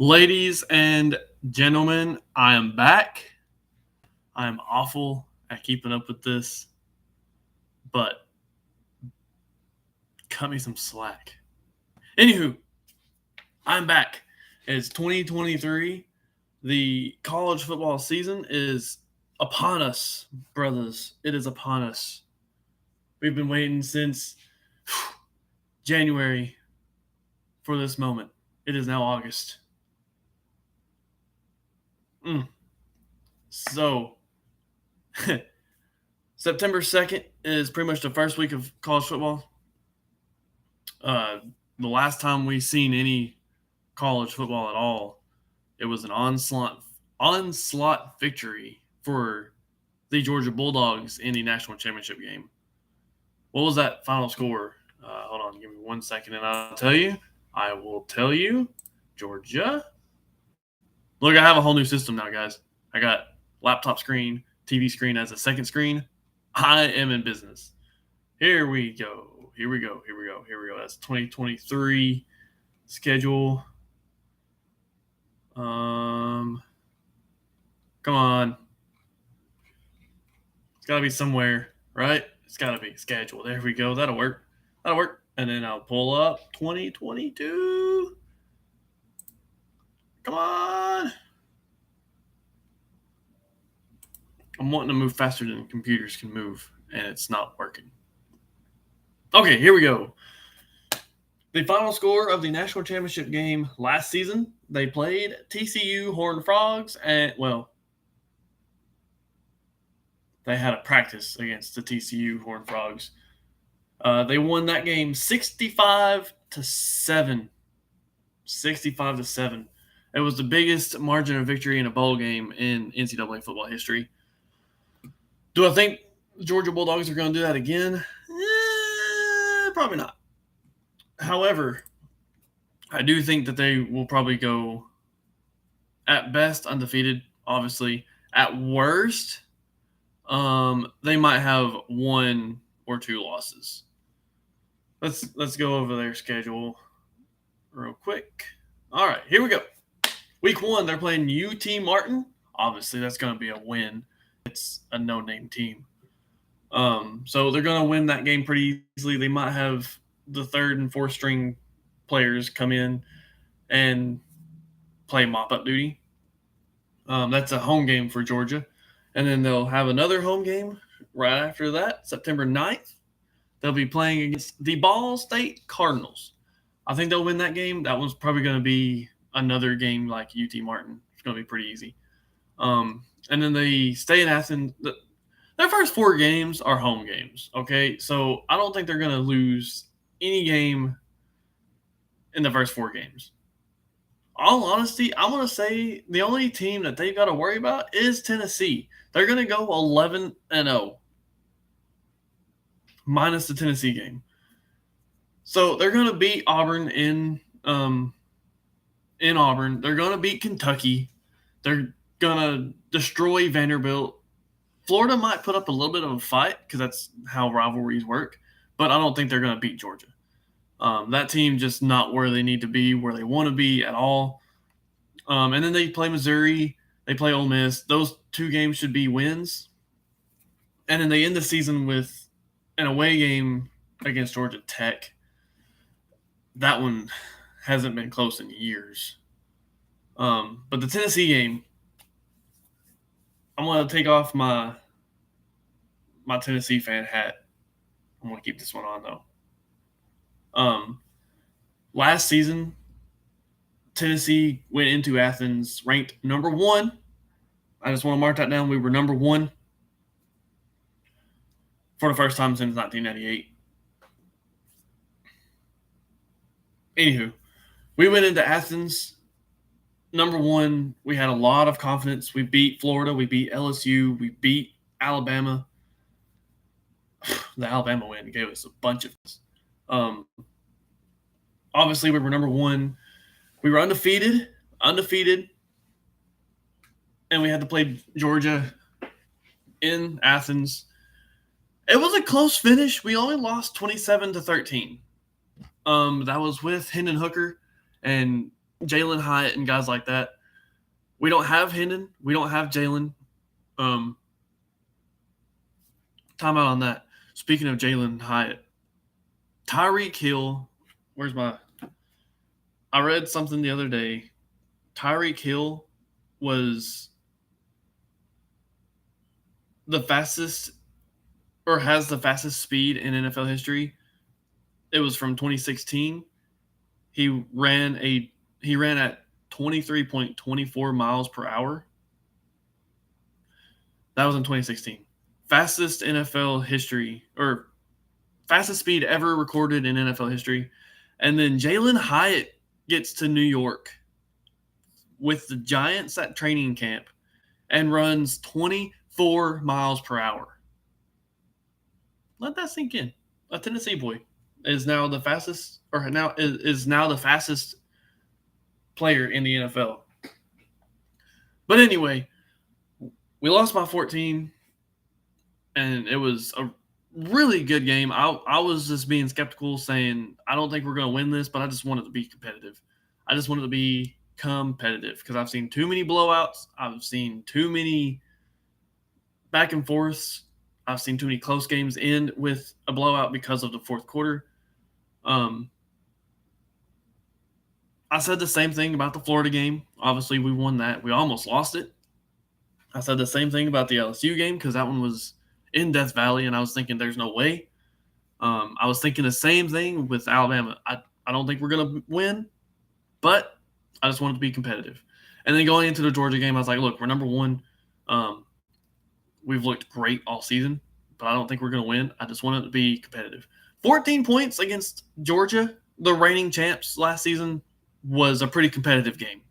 Ladies and gentlemen, I am back. I am awful at keeping up with this, but cut me some slack. Anywho, I'm back. It's 2023. The college football season is upon us, brothers. It is upon us. We've been waiting since January for this moment. It is now August. So, September 2nd is pretty much the first week of college football. The last time we seen any college football at all, it was an onslaught victory for the Georgia Bulldogs in the national championship game. What was that final score? Hold on, give me 1 second, and I'll tell you. I will tell you, Georgia. Look, I have a whole new system now, guys. I got laptop screen, TV screen as a second screen. I am in business. Here we go. That's 2023 schedule. Come on. It's got to be somewhere, right? It's got to be schedule. There we go. That'll work. And then I'll pull up 2022. Come on. I'm wanting to move faster than computers can move, and it's not working. Okay, here we go. The final score of the national championship game last season, they played TCU Horned Frogs, and, they had a practice against the TCU Horned Frogs. They won that game 65-7. 65-7. It was the biggest margin of victory in a bowl game in NCAA football history. Do I think the Georgia Bulldogs are going to do that again? Probably not. However, I do think that they will probably go, at best, undefeated, obviously. At worst, they might have 1 or 2 losses. Let's go over their schedule real quick. All right, here we go. Week 1, they're playing UT Martin. Obviously, that's going to be a win. It's a no-name team. So they're going to win that game pretty easily. They might have the 3rd and 4th string players come in and play mop-up duty. That's a home game for Georgia. And then they'll have another home game right after that, September 9th. They'll be playing against the Ball State Cardinals. I think they'll win that game. That one's probably going to be another game like UT Martin. It's going to be pretty easy. And then they stay in Athens. Their first 4 games are home games, okay? So I don't think they're going to lose any game in the first 4 games. All honesty, I'm going to say the only team that they've got to worry about is Tennessee. They're going to go 11-0, minus the Tennessee game. So they're going to beat Auburn in Auburn. They're going to beat Kentucky. They're going to destroy Vanderbilt. Florida might put up a little bit of a fight because that's how rivalries work, but I don't think they're going to beat Georgia. That team just not where they need to be, where they want to be at all. And then they play Missouri. They play Ole Miss. Those 2 games should be wins. And then they end the season with an away game against Georgia Tech. That one hasn't been close in years. But the Tennessee game, I'm going to take off my Tennessee fan hat. I'm going to keep this one on, though. Last season, Tennessee went into Athens ranked number 1. I just want to mark that down. We were number 1 for the first time since 1998. Anywho, we went into Athens number 1. We had a lot of confidence. We beat Florida. We beat LSU. We beat Alabama. The Alabama win gave us a bunch of obviously, we were number 1. We were undefeated, and we had to play Georgia in Athens. It was a close finish. We only lost 27-13. That was with Hendon Hooker, and Jalen Hyatt and guys like that. We don't have Hendon. We don't have Jalen. Time out on that. Speaking of Jalen Hyatt, Tyreek Hill. Where's my? I read something the other day. Tyreek Hill was the fastest, or has the fastest speed in NFL history. It was from 2016. He ran at 23.24 miles per hour. That was in 2016. Fastest NFL history, or fastest speed ever recorded in NFL history. And then Jalen Hyatt gets to New York with the Giants at training camp and runs 24 miles per hour. Let that sink in. A Tennessee boy is now the fastest, or now is now the fastest player in the NFL. But anyway, we lost by 14, and it was a really good game. I was just being skeptical, saying I don't think we're going to win this, but I just wanted to be competitive. I just wanted to be competitive because I've seen too many blowouts. I've seen too many back and forths. I've seen too many close games end with a blowout because of the fourth quarter. I said the same thing about the Florida game. Obviously, we won that. We almost lost it. I said the same thing about the LSU game because that one was in Death Valley, and I was thinking there's no way. I was thinking the same thing with Alabama. I don't think we're going to win, but I just wanted to be competitive. And then going into the Georgia game, I was like, look, we're number one. We've looked great all season, but I don't think we're going to win. I just wanted to be competitive. 14 points against Georgia, the reigning champs last season, was a pretty competitive game.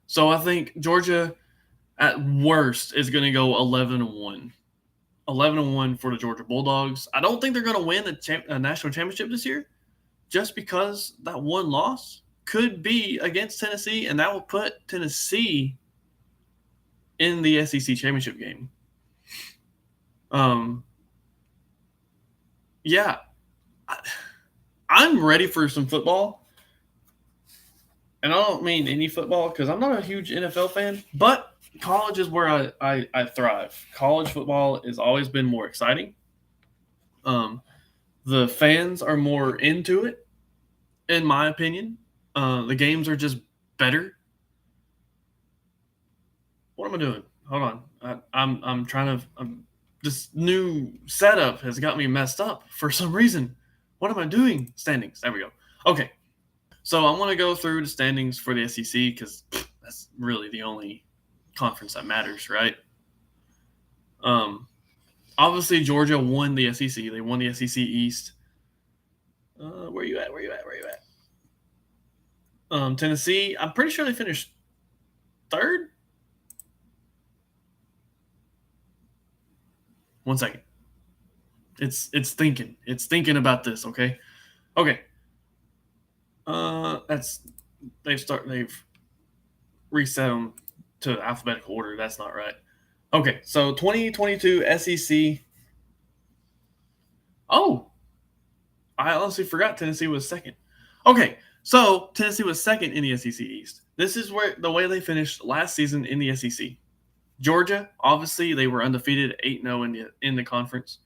So I think Georgia, at worst, is going to go 11-1. 11-1 for the Georgia Bulldogs. I don't think they're going to win a national championship this year, just because that one loss could be against Tennessee, and that will put Tennessee in the SEC championship game. Yeah, I'm ready for some football. And I don't mean any football because I'm not a huge NFL fan, but college is where I thrive. College football has always been more exciting. The fans are more into it, in my opinion. The games are just better. What am I doing? Hold on. I'm trying to. This new setup has got me messed up for some reason. What am I doing? Standings. There we go. Okay. So I want to go through the standings for the SEC because that's really the only conference that matters, right? Obviously, Georgia won the SEC. They won the SEC East. Where you at? Tennessee, I'm pretty sure they finished third. One second. It's thinking. It's thinking about this, okay? Okay. They've reset them to alphabetical order. That's not right. Okay, so 2022 SEC. Oh, I honestly forgot Tennessee was second. Okay, so Tennessee was second in the SEC East. This is where the way they finished last season in the SEC. Georgia, obviously, they were undefeated, 8-0 in the conference.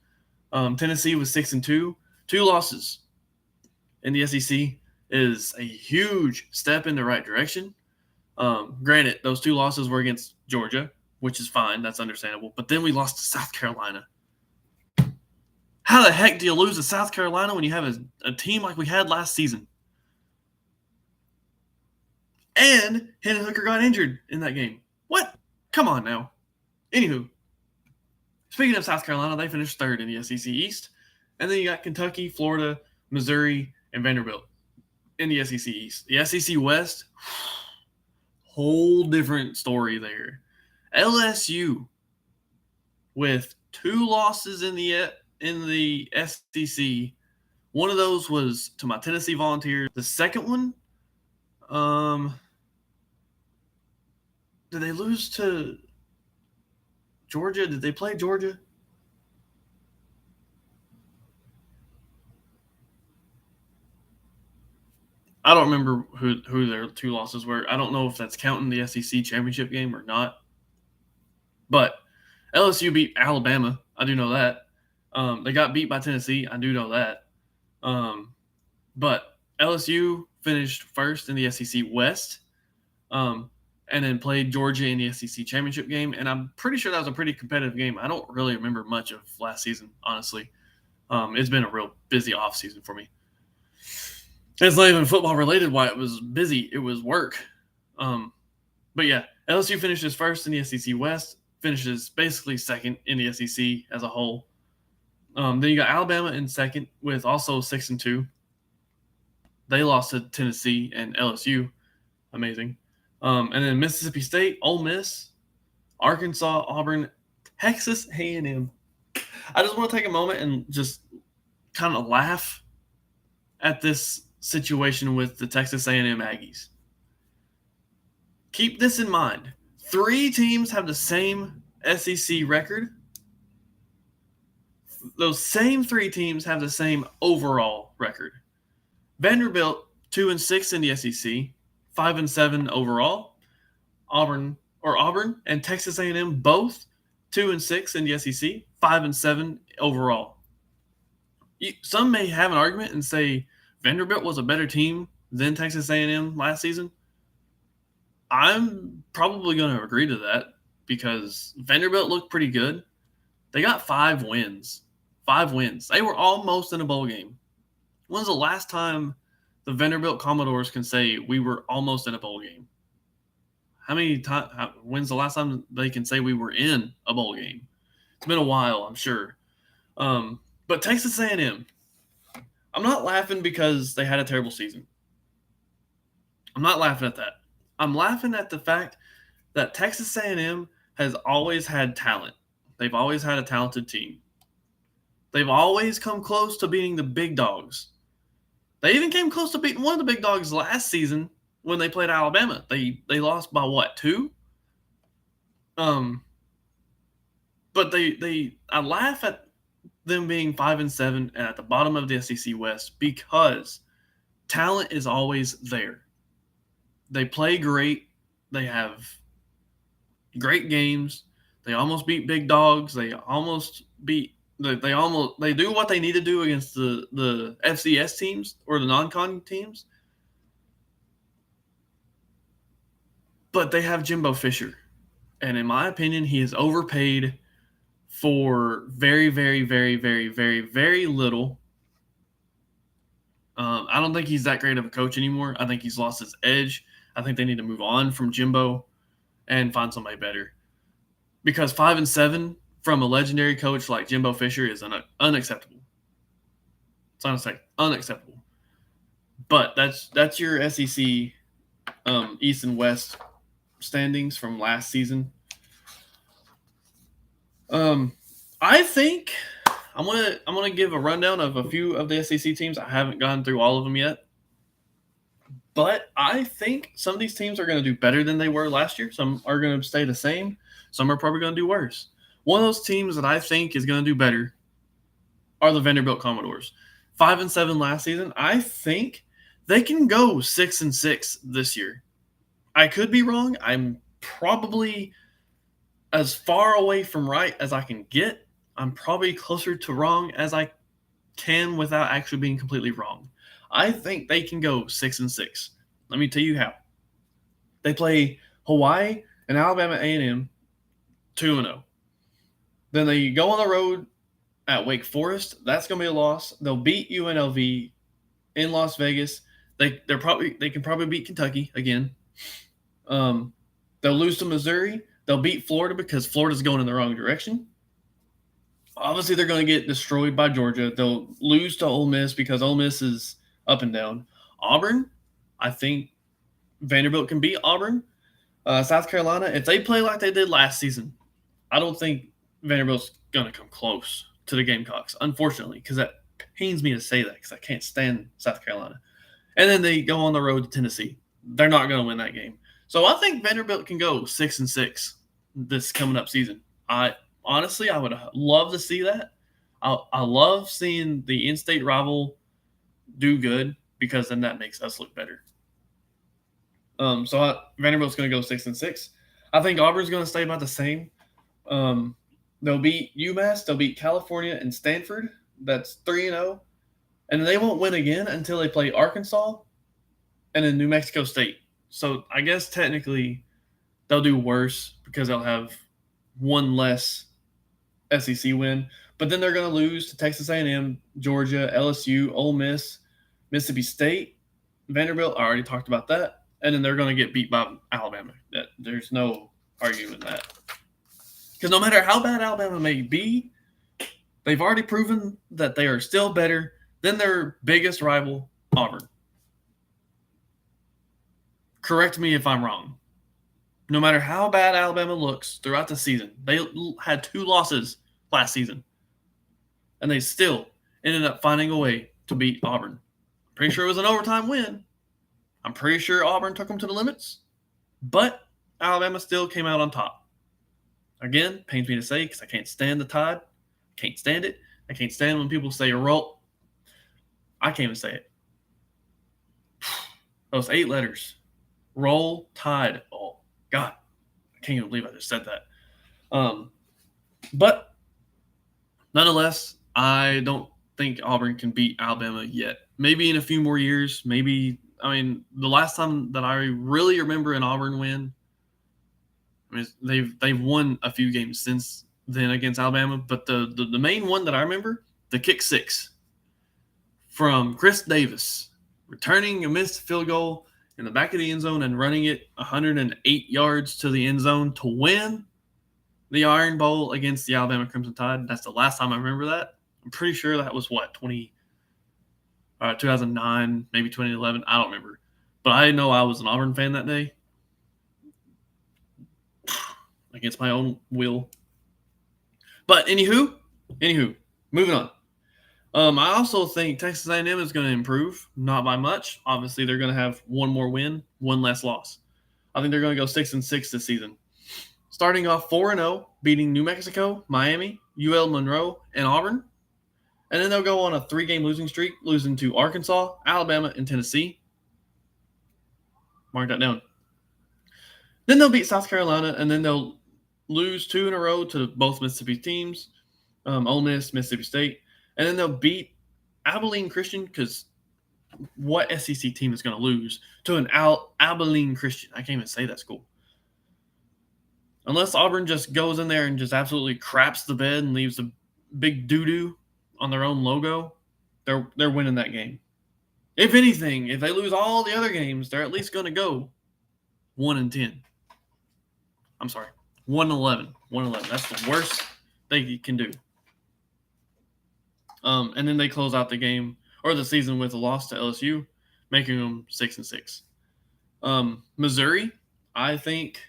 Tennessee was 6-2, 2 losses in the SEC is a huge step in the right direction. Granted, those 2 losses were against Georgia, which is fine. That's understandable. But then we lost to South Carolina. How the heck do you lose to South Carolina when you have a team like we had last season? And Hendon Hooker got injured in that game. What? Come on now. Anywho, speaking of South Carolina, they finished third in the SEC East. And then you got Kentucky, Florida, Missouri, and Vanderbilt in the SEC East. The SEC West, whole different story there. LSU with 2 losses in the SEC. One of those was to my Tennessee Volunteers. The second one, did they lose to Georgia? Did they play Georgia? I don't remember who their two losses were. I don't know if that's counting the SEC championship game or not. But LSU beat Alabama. I do know that. They got beat by Tennessee. I do know that. But LSU finished first in the SEC West, and then played Georgia in the SEC championship game. And I'm pretty sure that was a pretty competitive game. I don't really remember much of last season, honestly. It's been a real busy offseason for me. It's not even football related why it was busy. It was work. But yeah, LSU finishes first in the SEC West, finishes basically second in the SEC as a whole. Then you got Alabama in second with also 6-2. They lost to Tennessee and LSU. Amazing. And then Mississippi State, Ole Miss, Arkansas, Auburn, Texas A&M. I just want to take a moment and just kind of laugh at this situation with the Texas A&M Aggies. Keep this in mind. 3 teams have the same SEC record. Those same 3 teams have the same overall record. Vanderbilt 2-6 in the SEC, 5-7 overall. Auburn and Texas A&M both 2-6 in the SEC, 5-7 overall. Some may have an argument and say Vanderbilt was a better team than Texas A&M last season. I'm probably going to agree to that because Vanderbilt looked pretty good. They got 5 wins. 5 wins. They were almost in a bowl game. When's the last time the Vanderbilt Commodores can say we were almost in a bowl game? When's the last time they can say we were in a bowl game? It's been a while, I'm sure. But Texas A&M, I'm not laughing because they had a terrible season. I'm not laughing at that. I'm laughing at the fact that Texas A&M has always had talent. They've always had a talented team. They've always come close to beating the big dogs. They even came close to beating one of the big dogs last season when they played Alabama. They lost by what, 2? But I laugh at them being 5-7 and at the bottom of the SEC West because talent is always there. They play great. They have great games. They almost beat big dogs. They do what they need to do against the FCS teams or the non-con teams. But they have Jimbo Fisher. And in my opinion, he is overpaid for very, very, very, very, very, very little. I don't think he's that great of a coach anymore. I think he's lost his edge. I think they need to move on from Jimbo and find somebody better. Because 5-7 from a legendary coach like Jimbo Fisher is unacceptable. It's honestly unacceptable. But that's your SEC East and West standings from last season. I think I'm gonna give a rundown of a few of the SEC teams. I haven't gone through all of them yet, but I think some of these teams are going to do better than they were last year. Some are going to stay the same. Some are probably going to do worse. One of those teams that I think is going to do better are the Vanderbilt Commodores. 5-7 last season. I think they can go 6-6 this year. I could be wrong. I'm probably as far away from right as I can get. I'm probably closer to wrong as I can without actually being completely wrong. I think they can go 6-6. Let me tell you how. They play Hawaii and Alabama A&M 2-0. Then they go on the road at Wake Forest. That's going to be a loss. They'll beat UNLV in Las Vegas. They can probably beat Kentucky again. They'll lose to Missouri. They'll beat Florida because Florida's going in the wrong direction. Obviously, they're going to get destroyed by Georgia. They'll lose to Ole Miss because Ole Miss is up and down. Auburn, I think Vanderbilt can beat Auburn. South Carolina, if they play like they did last season, I don't think Vanderbilt's going to come close to the Gamecocks, unfortunately, because that pains me to say that because I can't stand South Carolina. And then they go on the road to Tennessee. They're not going to win that game. So I think Vanderbilt can go 6-6 this coming up season. Honestly, I would love to see that. I love seeing the in-state rival do good because then that makes us look better. Vanderbilt's going to go 6-6. I think Auburn's going to stay about the same. They'll beat UMass, they'll beat California and Stanford. That's 3-0. And then they won't win again until they play Arkansas and then New Mexico State. So I guess technically they'll do worse because they'll have one less SEC win. But then they're going to lose to Texas A&M, Georgia, LSU, Ole Miss, Mississippi State, Vanderbilt. I already talked about that. And then they're going to get beat by Alabama. There's no arguing that. Because no matter how bad Alabama may be, they've already proven that they are still better than their biggest rival, Auburn. Correct me if I'm wrong. No matter how bad Alabama looks throughout the season, they had 2 losses last season. And they still ended up finding a way to beat Auburn. Pretty sure it was an overtime win. I'm pretty sure Auburn took them to the limits. But Alabama still came out on top. Again, pains me to say because I can't stand the Tide. Can't stand it. I can't stand when people say roll. I can't even say it. Those 8 letters. Roll Tide. Oh, God. I can't even believe I just said that. But nonetheless, I don't think Auburn can beat Alabama yet. Maybe in a few more years. Maybe, the last time that I really remember an Auburn win, they've won a few games since then against Alabama. But the main one that I remember, the kick 6 from Chris Davis, returning a missed field goal in the back of the end zone and running it 108 yards to the end zone to win the Iron Bowl against the Alabama Crimson Tide. That's the last time I remember that. I'm pretty sure that was 2009, maybe 2011. I don't remember. But I know I was an Auburn fan that day. Against my own will. But anywho, moving on. I also think Texas A&M is going to improve, not by much. Obviously, they're going to have one more win, one less loss. I think they're going to go 6-6 this season. Starting off 4-0, beating New Mexico, Miami, UL Monroe, and Auburn. And then they'll go on a 3-game losing streak, losing to Arkansas, Alabama, and Tennessee. Mark that down. Then they'll beat South Carolina, and then they'll lose 2 in a row to both Mississippi teams, Ole Miss, Mississippi State. And then they'll beat Abilene Christian, because what SEC team is going to lose to an Abilene Christian? I can't even say that school. Unless Auburn just goes in there and just absolutely craps the bed and leaves a big doo-doo on their own logo, they're winning that game. If anything, if they lose all the other games, they're at least going to go 1-10. I'm sorry, 1-11. 1-11. That's the worst they can do. And then they close out the game or the season with a loss to LSU, making them 6-6. Missouri, I think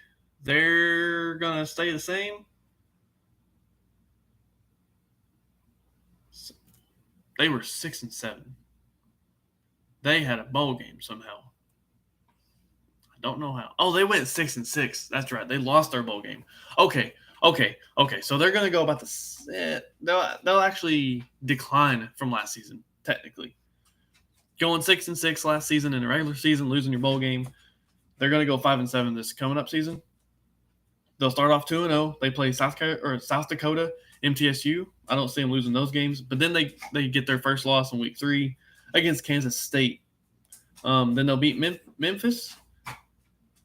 they're gonna stay the same. They were 6-7. They had a bowl game somehow. I don't know how. Oh, they went 6-6. That's right. They lost their bowl game. Okay. So they're gonna go about the. They'll actually decline from last season technically. Going 6-6 last season in the regular season, losing your bowl game. They're gonna go 5-7 this coming up season. They'll start off 2-0. They play South Dakota, MTSU. I don't see them losing those games. But then they get their first loss in week 3 against Kansas State. Then they'll beat Memphis.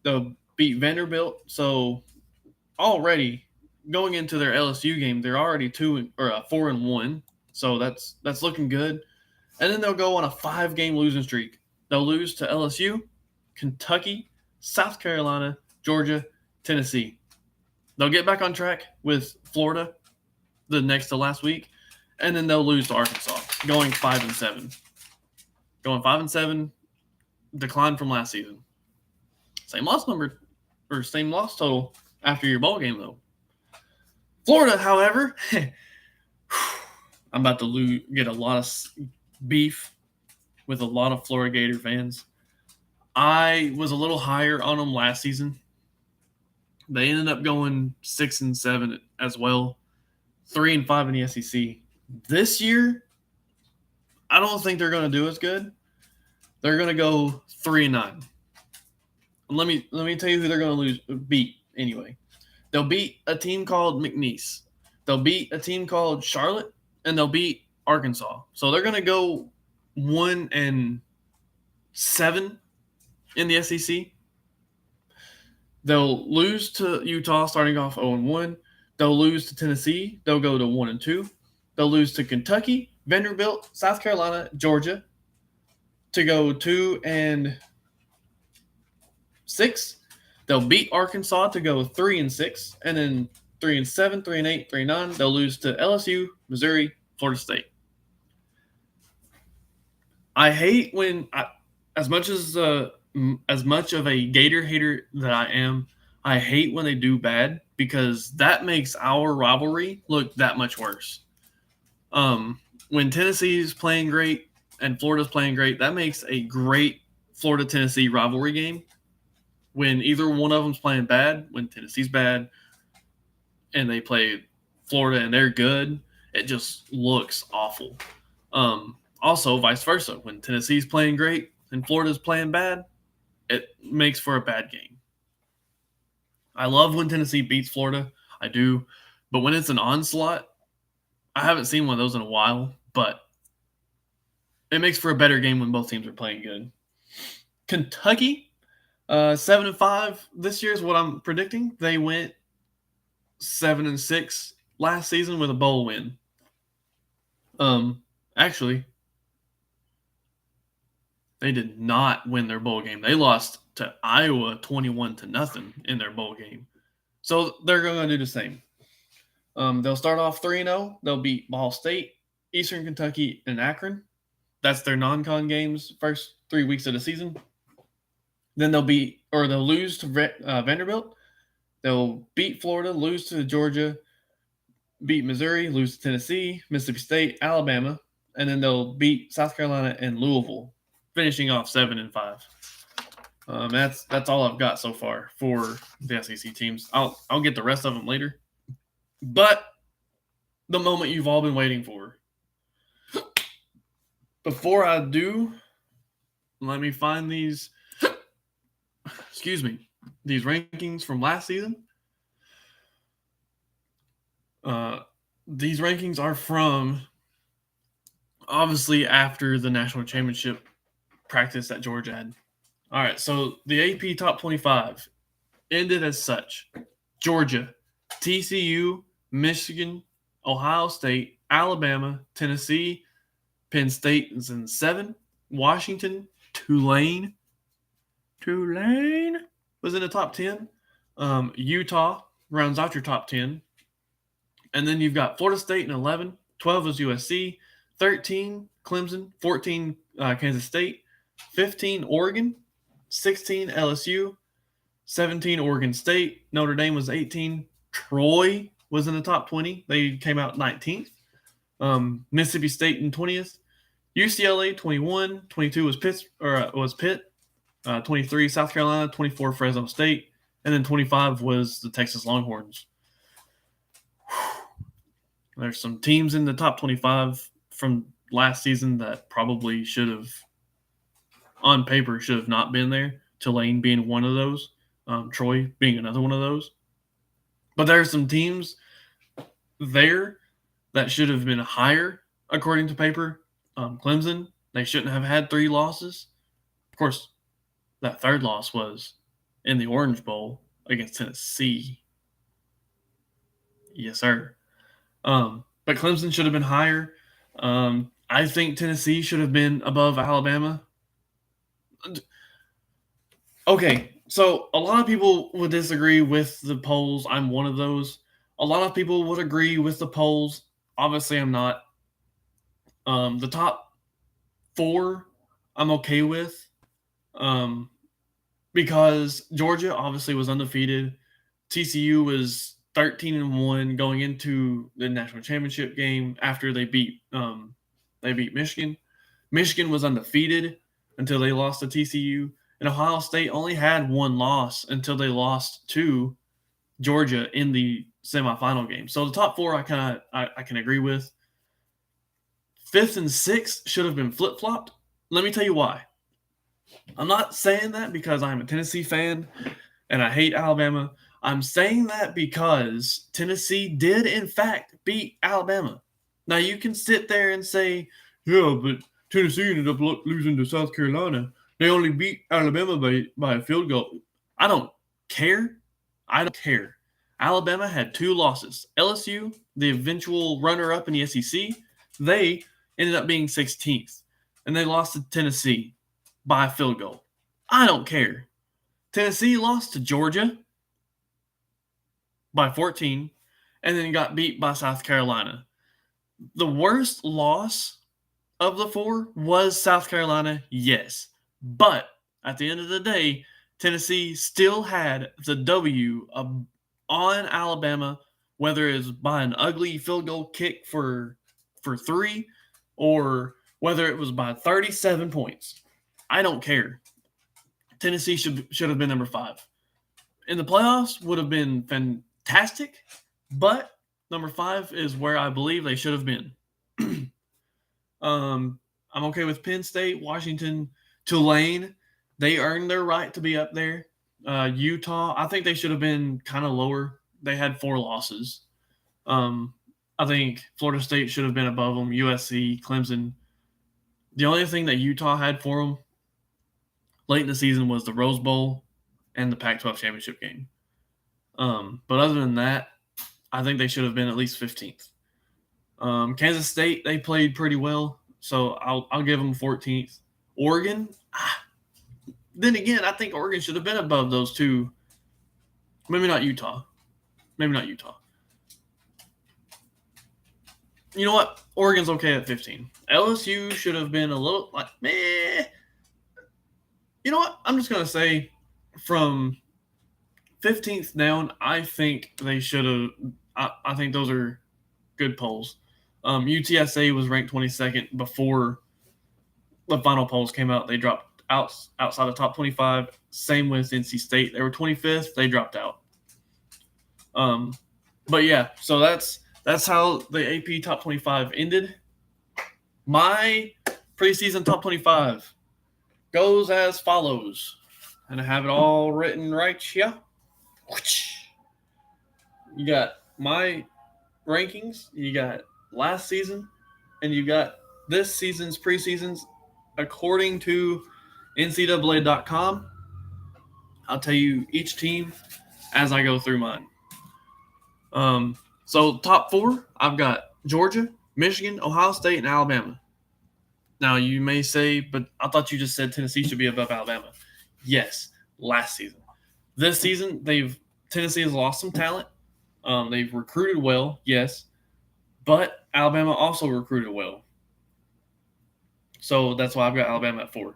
They'll beat Vanderbilt. So already going into their LSU game, they're already 4-1. So that's looking good. And then they'll go on a 5-game losing streak. They'll lose to LSU, Kentucky, South Carolina, Georgia, Tennessee. They'll get back on track with Florida the next to last week, and then they'll lose to Arkansas, going 5-7. Going 5-7, decline from last season. Same loss total after your bowl game, though. Florida, however, I'm about to get a lot of beef with a lot of Florida Gator fans. I was a little higher on them last season. They ended up going 6-7 as well, 3-5 in the SEC. This year, I don't think they're going to do as good. They're going to go 3-9. Let me tell you who they're going to beat anyway. They'll beat a team called McNeese. They'll beat a team called Charlotte, and they'll beat Arkansas. So they're going to go 1-7 in the SEC. They'll lose to Utah starting off 0-1. They'll lose to Tennessee. They'll go to 1-2. They'll lose to Kentucky, Vanderbilt, South Carolina, Georgia to go 2-6. They'll beat Arkansas to go 3-6, and then 3-7, 3-8, 3-9. They'll lose to LSU, Missouri, Florida State. I hate when as much of a Gator hater that I am, I hate when they do bad because that makes our rivalry look that much worse. When Tennessee's playing great and Florida's playing great, that makes a great Florida-Tennessee rivalry game. When either one of them's playing bad, when Tennessee's bad, and they play Florida and they're good, it just looks awful. Also, vice versa. When Tennessee's playing great and Florida's playing bad, it makes for a bad game. I love when Tennessee beats Florida. I do. But when it's an onslaught, I haven't seen one of those in a while, but it makes for a better game when both teams are playing good. Kentucky, 7-5 this year is what I'm predicting. They went 7-6 last season with a bowl win. Actually, they did not win their bowl game. They lost to Iowa 21-0 in their bowl game. So they're going to do the same. They'll start off 3-0. They'll beat Ball State, Eastern Kentucky, and Akron. That's their non-con games, first 3 weeks of the season. Then they'll lose to Vanderbilt. They'll beat Florida, lose to Georgia, beat Missouri, lose to Tennessee, Mississippi State, Alabama, and then they'll beat South Carolina and Louisville, finishing off 7-5. That's all I've got so far for the SEC teams. I'll get the rest of them later. But the moment you've all been waiting for. Before I do, let me find these rankings from last season. These rankings are from obviously after the national championship practice that Georgia had. All right, so the AP Top 25 ended as such. Georgia, TCU, Michigan, Ohio State, Alabama, Tennessee, Penn State is in 7. Washington, Tulane was in the top 10. Utah rounds out your top 10. And then you've got Florida State in 11. 12 is USC. 13, Clemson. 14, Kansas State. 15, Oregon. 16, LSU. 17, Oregon State. Notre Dame was 18. Troy was in the top 20. They came out 19th. Mississippi State in 20th. UCLA 21. 22 was Pitt. 23 South Carolina. 24 Fresno State. And then 25 was the Texas Longhorns. There's some teams in the top 25 from last season that probably should have, on paper, should have not been there. Tulane being one of those. Troy being another one of those. But there are some teams there that should have been higher, according to paper. Clemson, they shouldn't have had 3 losses. Of course, that third loss was in the Orange Bowl against Tennessee. Yes, sir. But Clemson should have been higher. I think Tennessee should have been above Alabama. Okay, so a lot of people would disagree with the polls. I'm one of those. A lot of people would agree with the polls. Obviously, I'm not. The top 4, I'm okay with. Because Georgia obviously was undefeated. TCU was 13-1 going into the national championship game after they beat Michigan. Michigan was undefeated until they lost to TCU. And Ohio State only had 1 loss until they lost to Georgia in the semifinal game. So the top 4 I can agree with. 5th and 6th should have been flip-flopped. Let me tell you why. I'm not saying that because I'm a Tennessee fan and I hate Alabama. I'm saying that because Tennessee did, in fact, beat Alabama. Now, you can sit there and say, yeah, but Tennessee ended up losing to South Carolina. They only beat Alabama by a field goal. I don't care. I don't care. Alabama had 2 losses. LSU, the eventual runner-up in the SEC, they ended up being 16th, and they lost to Tennessee by a field goal. I don't care. Tennessee lost to Georgia by 14 and then got beat by South Carolina. The worst loss of the 4 was South Carolina, yes. But at the end of the day, Tennessee still had the W on Alabama, whether it was by an ugly field goal kick for 3 or whether it was by 37 points. I don't care. Tennessee should have been number 5. In the playoffs would have been fantastic, but number 5 is where I believe they should have been. I'm okay with Penn State, Washington, Tulane. They earned their right to be up there. Utah, I think they should have been kind of lower. They had 4 losses. I think Florida State should have been above them. USC, Clemson. The only thing that Utah had for them late in the season was the Rose Bowl and the Pac-12 championship game. But other than that, I think they should have been at least 15th. Kansas State, they played pretty well, so I'll give them 14th. Oregon, then again, I think Oregon should have been above those 2. Maybe not Utah. You know what? Oregon's okay at 15. LSU should have been a little like, meh. You know what? I'm just going to say from 15th down, I think they should have. I think those are good polls. UTSA was ranked 22nd before the final polls came out. They dropped outside the top 25. Same with NC State. They were 25th. They dropped out. But yeah, so that's how the AP top 25 ended. My preseason top 25 goes as follows, and I have it all written right here. You got my rankings, you got last season, and you got this season's preseasons according to NCAA.com. I'll tell you each team as I go through mine. So top 4, I've got Georgia, Michigan, Ohio State, and Alabama. Now you may say, but I thought you just said Tennessee should be above Alabama. Yes, last season. This season, Tennessee has lost some talent. They've recruited well, yes, but Alabama also recruited well. So that's why I've got Alabama at 4.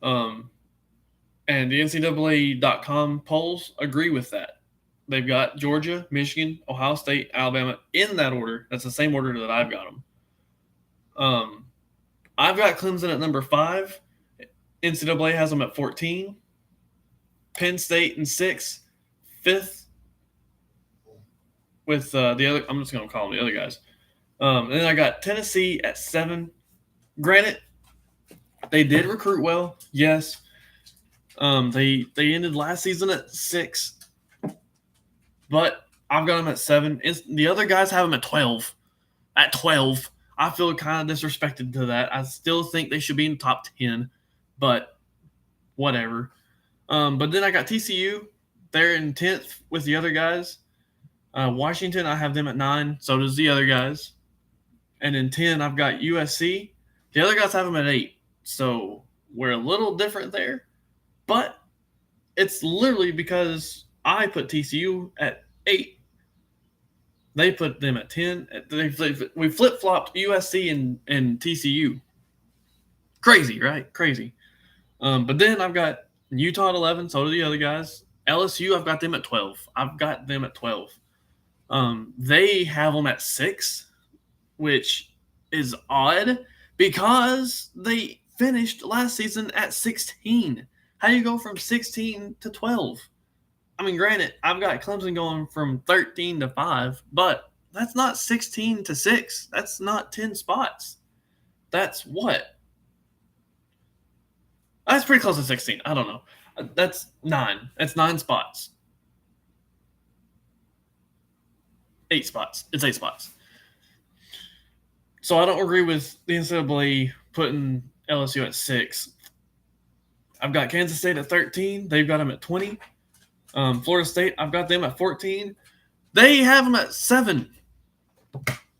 And the NCAA.com polls agree with that. They've got Georgia, Michigan, Ohio State, Alabama in that order. That's the same order that I've got them. I've got Clemson at number 5. NCAA has them at 14. Penn State in 6. 5th with the other. I'm just going to call them the other guys. And then I got Tennessee at 7. Granted, they did recruit well, yes. They ended last season at 6. But I've got them at 7. The other guys have them at 12. At 12. I feel kind of disrespected to that. I still think they should be in the top 10, but whatever. But then I got TCU. They're in 10th with the other guys. Washington, I have them at 9. So does the other guys. And in 10, I've got USC. The other guys have them at 8. So we're a little different there. But it's literally because I put TCU at 8. They put them at 10. We flip-flopped USC and TCU. Crazy, right? Crazy. But then I've got Utah at 11. So do the other guys. LSU, I've got them at 12. They have them at 6, which is odd because they finished last season at 16. How do you go from 16 to 12? I mean, granted, I've got Clemson going from 13 to 5, but that's not 16 to 6. That's not 10 spots. That's what? That's pretty close to 16. I don't know. That's 9. That's 9 spots. 8 spots. It's 8 spots. So I don't agree with the NCAA putting LSU at 6. I've got Kansas State at 13. They've got them at 20. Florida State, I've got them at 14. They have them at 7.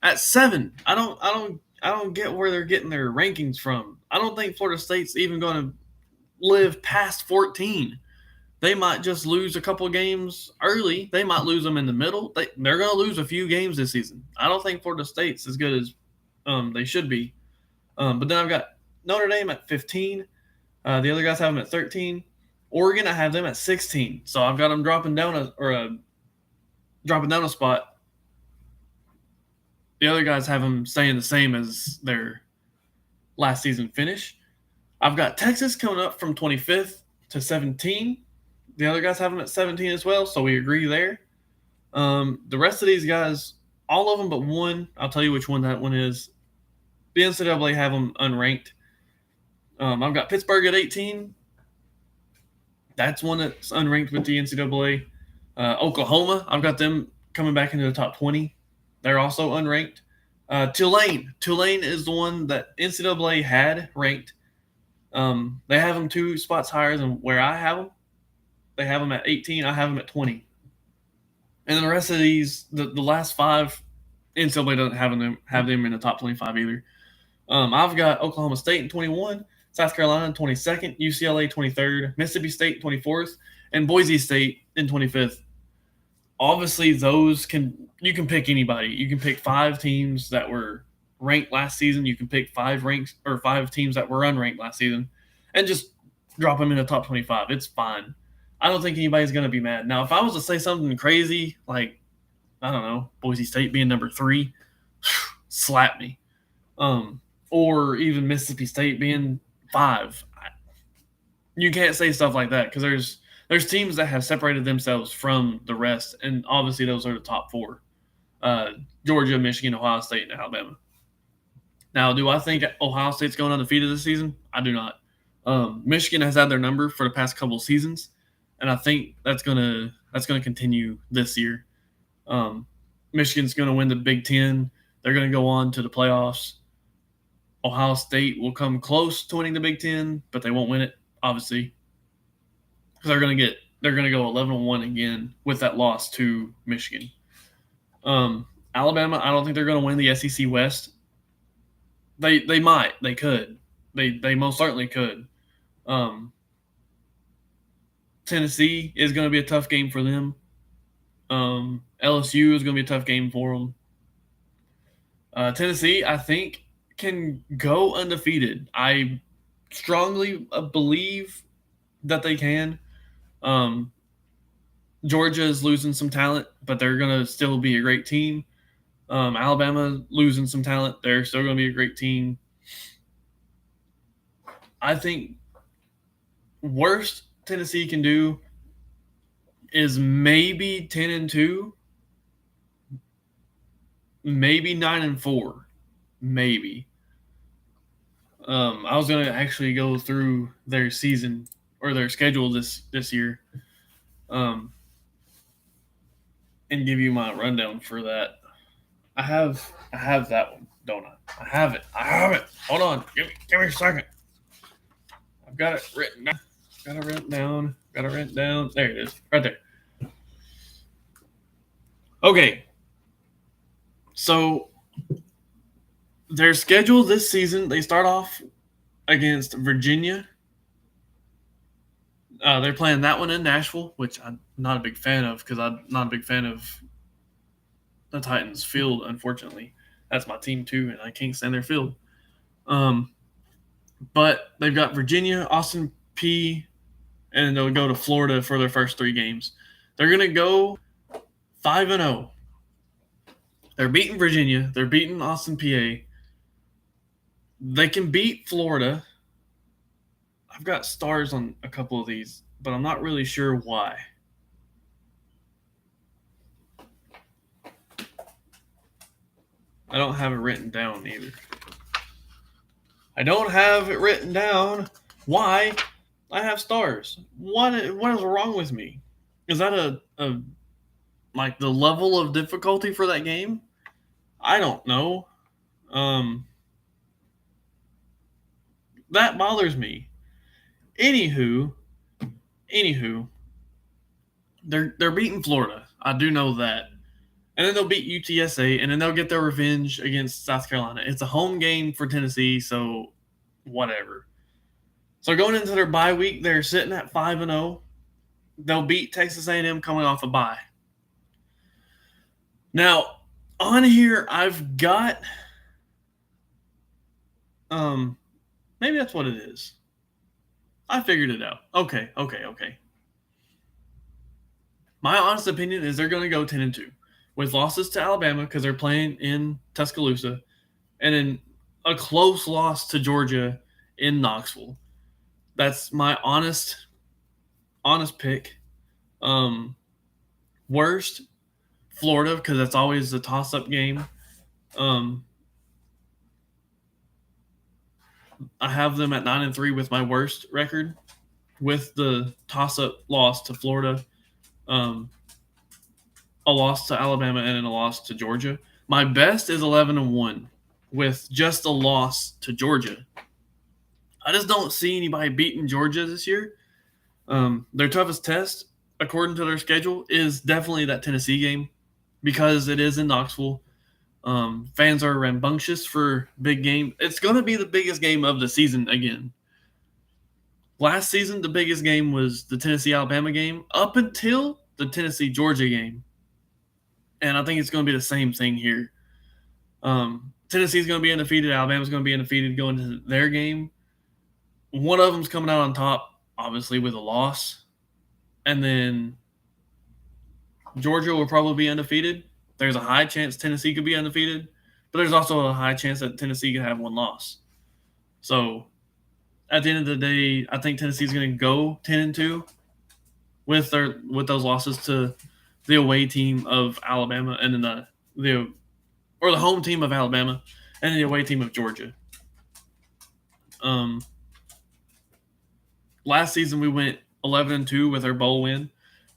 At 7. I don't get where they're getting their rankings from. I don't think Florida State's even going to live past 14. They might just lose a couple games early. They might lose them in the middle. They're going to lose a few games this season. I don't think Florida State's as good as they should be. But then I've got Notre Dame at 15. The other guys have them at 13. Oregon, I have them at 16. So I've got them dropping down a spot. The other guys have them staying the same as their last season finish. I've got Texas coming up from 25th to 17. The other guys have them at 17 as well, so we agree there. The rest of these guys, all of them but one, I'll tell you which one that one is. The NCAA have them unranked. I've got Pittsburgh at 18. That's one that's unranked with the NCAA. Oklahoma, I've got them coming back into the top 20. They're also unranked. Tulane is the one that NCAA had ranked. They have them 2 spots higher than where I have them. They have them at 18. I have them at 20. And then the rest of these, the last 5, NCAA doesn't have them in the top 25 either. I've got Oklahoma State in 21, South Carolina in 22nd, UCLA 23rd, Mississippi State 24th, and Boise State in 25th. Obviously, you can pick anybody. You can pick 5 teams that were ranked last season. You can pick 5 teams that were unranked last season, and just drop them in the top 25. It's fine. I don't think anybody's going to be mad. Now, if I was to say something crazy, like, I don't know, Boise State being number 3, slap me. Or even Mississippi State being 5. You can't say stuff like that because there's teams that have separated themselves from the rest, and obviously those are the top 4. Georgia, Michigan, Ohio State, and Alabama. Now, do I think Ohio State's going undefeated this season? I do not. Michigan has had their number for the past couple seasons, and I think that's gonna continue this year. Michigan's gonna win the Big Ten. They're gonna go on to the playoffs. Ohio State will come close to winning the Big Ten, but they won't win it, obviously, because they're gonna go 11-1 again with that loss to Michigan. Alabama, I don't think they're gonna win the SEC West. They might, they could, they most certainly could. Tennessee is going to be a tough game for them. LSU is going to be a tough game for them. Tennessee, I think, can go undefeated. I strongly believe that they can. Georgia is losing some talent, but they're going to still be a great team. Alabama losing some talent. They're still going to be a great team. I think worst Tennessee can do is maybe 10-2, maybe 9-4, maybe. I was going to actually go through their season or their schedule this year, and give you my rundown for that. I have that one, don't I? I have it. Hold on. Give me a second. I've got it written down. Got it written down. There it is. Right there. Okay. So their schedule this season, they start off against Virginia. They're playing that one in Nashville, which I'm not a big fan of because I'm not a big fan of the Titans field, unfortunately. That's my team too, and I can't stand their field. But they've got Virginia, Austin P, and they'll go to Florida for their first 3 games. They're going to go 5-0. They're beating Virginia. They're beating Austin, PA. They can beat Florida. I've got stars on a couple of these, but I'm not really sure why. I don't have it written down either. I don't have it written down. Why? I have stars. What is wrong with me? Is that a like the level of difficulty for that game? I don't know. Um, that bothers me. Anywho, anywho, they're beating Florida. I do know that. And then they'll beat UTSA, and then they'll get their revenge against South Carolina. It's a home game for Tennessee, so whatever. So going into their bye week, they're sitting at 5-0. They'll beat Texas A&M coming off a bye. Now, on here, I've got maybe that's what it is. I figured it out. Okay. My honest opinion is they're going to go 10-2 with losses to Alabama because they're playing in Tuscaloosa, and then a close loss to Georgia in Knoxville. That's my honest pick. Worst, Florida, because that's always a toss-up game. I have them at 9-3 with my worst record, with the toss-up loss to Florida, a loss to Alabama, and then a loss to Georgia. My best is 11-1 with just a loss to Georgia. I just don't see anybody beating Georgia this year. Their toughest test, according to their schedule, is definitely that Tennessee game because it is in Knoxville. Fans are rambunctious for big game. It's going to be the biggest game of the season again. Last season, the biggest game was the Tennessee-Alabama game up until the Tennessee-Georgia game. And I think it's going to be the same thing here. Tennessee's going to be undefeated. Alabama's going to be undefeated going into their game. One of them's coming out on top, obviously, with a loss. And then Georgia will probably be undefeated. There's a high chance Tennessee could be undefeated. But there's also a high chance that Tennessee could have one loss. So, at the end of the day, I think Tennessee's going to go 10-2 with those losses to the away team of Alabama and then the home team of Alabama and the away team of Georgia. Last season we went 11-2 with our bowl win,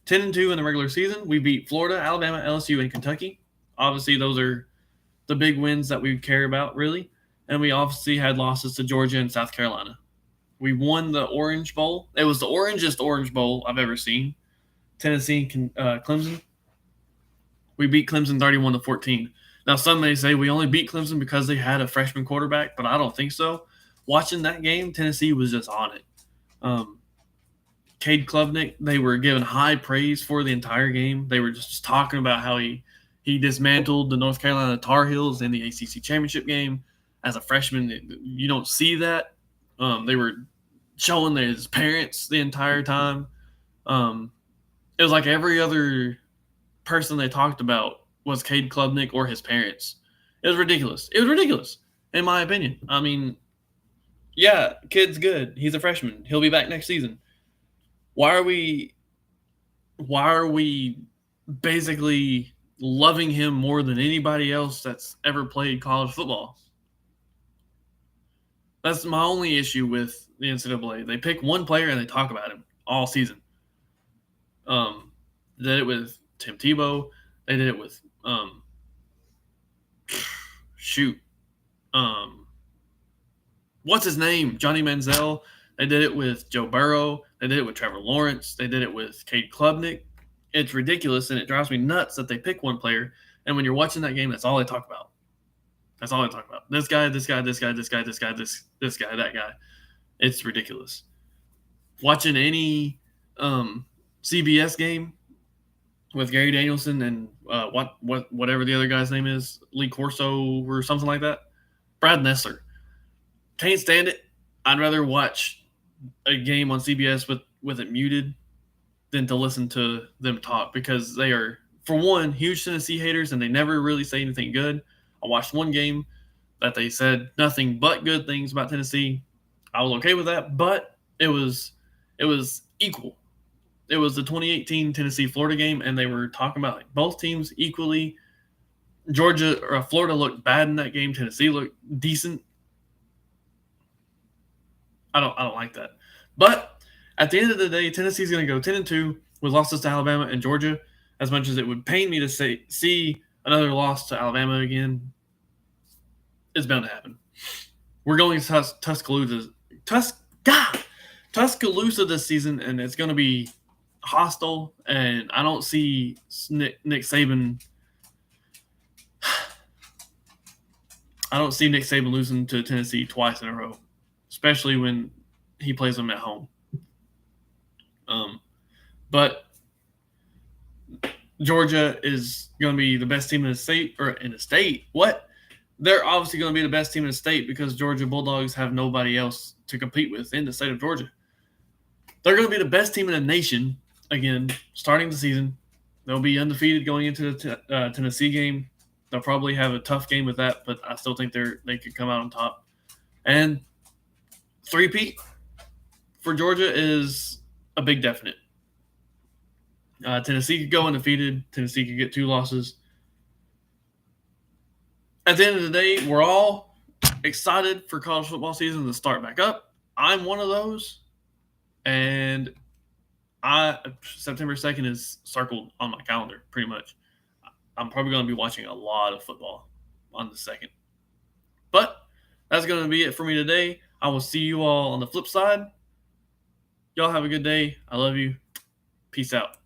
10-2 in the regular season. We beat Florida, Alabama, LSU, and Kentucky. Obviously, those are the big wins that we care about, really. And we obviously had losses to Georgia and South Carolina. We won the Orange Bowl. It was the orangest Orange Bowl I've ever seen. Tennessee and Clemson. We beat Clemson 31-14. Now, some may say we only beat Clemson because they had a freshman quarterback, but I don't think so. Watching that game, Tennessee was just on it. Cade Klubnik, they were given high praise for the entire game. They were just talking about how he dismantled the North Carolina Tar Heels in the ACC championship game. As a freshman, you don't see that. They were showing his parents the entire time. It was like every other person they talked about was Cade Klubnik or his parents. It was ridiculous. In my opinion. I mean, yeah, kid's good. He's a freshman. He'll be back next season. Why are we basically loving him more than anybody else that's ever played college football? That's my only issue with the NCAA. They pick one player and they talk about him all season. They did it with Tim Tebow. They did it with what's his name? Johnny Manziel. They did it with Joe Burrow. They did it with Trevor Lawrence. They did it with Cade Klubnik. It's ridiculous, and it drives me nuts that they pick one player, and when you're watching that game, that's all they talk about. That's all they talk about. This guy, this guy, this guy, this guy, this guy, this guy, that guy. It's ridiculous. Watching any CBS game with Gary Danielson and whatever the other guy's name is, Lee Corso or something like that, Brad Nessler. Can't stand it. I'd rather watch a game on CBS with it muted than to listen to them talk because they are, for one, huge Tennessee haters and they never really say anything good. I watched one game that they said nothing but good things about Tennessee. I was okay with that, but it was equal. It was the 2018 Tennessee-Florida game, and they were talking about like both teams equally. Florida looked bad in that game. Tennessee looked decent. I don't like that. But At the end of the day, Tennessee's going to go 10-2 with losses to Alabama and Georgia. As much as it would pain me to see another loss to Alabama again, it's bound to happen. We're going to Tuscaloosa this season, and it's going to be hostile. And I don't see Nick Saban. I don't see Nick Saban losing to Tennessee twice in a row, especially when he plays them at home. But Georgia is going to be the best team in the state. What? They're obviously going to be the best team in the state because Georgia Bulldogs have nobody else to compete with in the state of Georgia. They're going to be the best team in the nation again, starting the season. They'll be undefeated going into the Tennessee game. They'll probably have a tough game with that, but I still think they could come out on top. And 3-peat for Georgia is a big definite. Tennessee could go undefeated. Tennessee could get 2 losses. At the end of the day, we're all excited for college football season to start back up. I'm one of those. And September 2nd is circled on my calendar, pretty much. I'm probably going to be watching a lot of football on the 2nd. But that's going to be it for me today. I will see you all on the flip side. Y'all have a good day. I love you. Peace out.